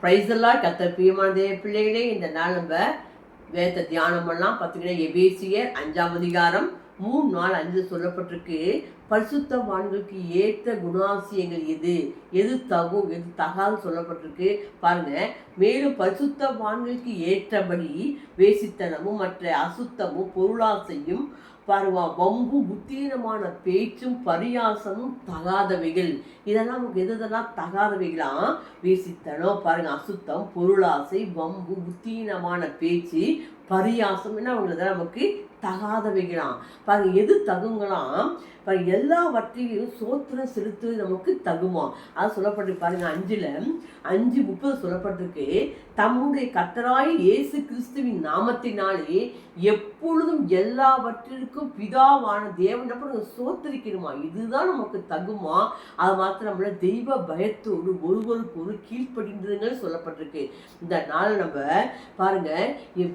Price எல்லாம் கர்த்தர் பிரியமான தேவ பிள்ளைகளே, இந்த நாள் நம்ம வேத தியானம் பண்ணலாம். பார்த்தீங்கன்னா எபேசியர் 5ஆம் அதிகாரம் 3, 4, 5 சொல்லப்பட்டிருக்கு. பரிசுத்தவான்களுக்கு ஏற்ற குணாசியங்கள் எது தகும் எது தகாது சொல்லப்பட்டிருக்கு பாருங்க. மேலும் பரிசுத்தவான்களுக்கு ஏற்றபடி வேசித்தனமும் மற்ற அசுத்தமும் பொருளாசையும் பாருவா வம்பு புத்தீனமான பேச்சும் பரியாசமும் தகாதவைகள். இதெல்லாம் நமக்கு எதெல்லாம் தகாதவைகளாம்? வேசித்தனம் பாருங்க, அசுத்தம், பொருளாசை, வம்பு, புத்தீனமான பேச்சு, பரியாசம் என்ன அவங்களதான் நமக்கு தகாதவைகளாம். பாருங்க, எது தகுங்களாம்? பாருங்க, எல்லாவற்றையும் சோத்திரம் செலுத்துவது நமக்கு தகுமா? அது சொல்லப்பட்டிருக்கு பாருங்க. 5:30 சொல்லப்பட்டிருக்கு. தம்முடைய கர்த்தராகிய இயேசு கிறிஸ்துவின் நாமத்தினாலே எப்பொழுதும் எல்லாவற்றிற்கும் பிதாவான தேவன் சோத்தரிக்கணுமா? இதுதான் நமக்கு தகுமா? அது மாத்திரமல்ல, தெய்வ பயத்தோடு ஒருவருக்கு ஒரு கீழ்ப்படிந்துங்கள் சொல்லப்பட்டிருக்கு. இந்த நாள் நம்ம பாருங்க,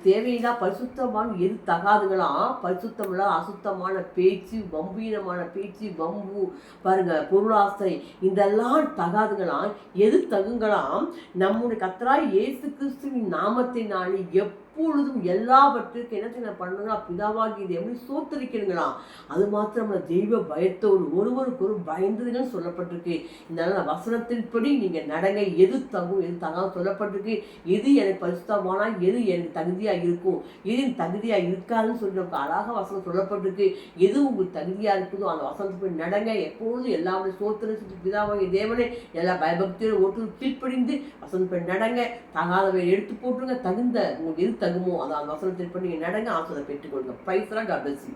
தேவையில்லா பரிசுத்தமான எது தகாதுங்களாம்? பரிசுத்தமில்ல அசுத்தமான பேச்சு, வம்பீனமான பேச்சு, வம்பு பாருங்க, பொருளாசை, இதெல்லாம் தகாதுங்களாம். எது தகுங்களாம்? நம்முடைய கர்த்தராகிய இயேசு கிறிஸ்துவின் நாமத்தினாலே எப்பொழுதும் எல்லாவற்றுக்கும் என்ன பண்ணுங்களா? பிதாவாகியது எப்படி சோத்தரிக்கணுங்களாம். அது மாத்திரமல்ல, தெய்வ பயத்தோடு ஒருவருக்கு ஒரு பயந்துங்கன்னு சொல்லப்பட்டிருக்கு. இந்த வசனத்தின்படி நீங்க நடங்க. எது தகும் எது தகாது சொல்லப்பட்டிருக்கு. எது எனக்கு பரிசுத்தமானா எது எனக்கு தகுதியா இருக்கும், எது தகுதியா இருக்காதுன்னு சொல்லி நமக்கு அழகாக வசனம் சொல்லப்பட்டிருக்கு. எது உங்களுக்கு தகுதியா இருக்குதோ அந்த வசனத்துக்கு நடங்க. எப்பொழுதும் எல்லாருடைய சோத்திரத்துக்கு பிதாவாகிய தேவனே எல்லா பயபக்தியோடு ஓட்டு கீழ்ப்படிந்து வசனத்தை நடங்க. தகாதவை எடுத்து போட்டுருங்க. தகுந்த உங்களுக்கு எது தகுமோ அந்த வசனத்தின்படி நீங்க நடங்க. ஆசிரியர் பெற்றுக்கொள்ளுங்க. Praise the lord. God bless you.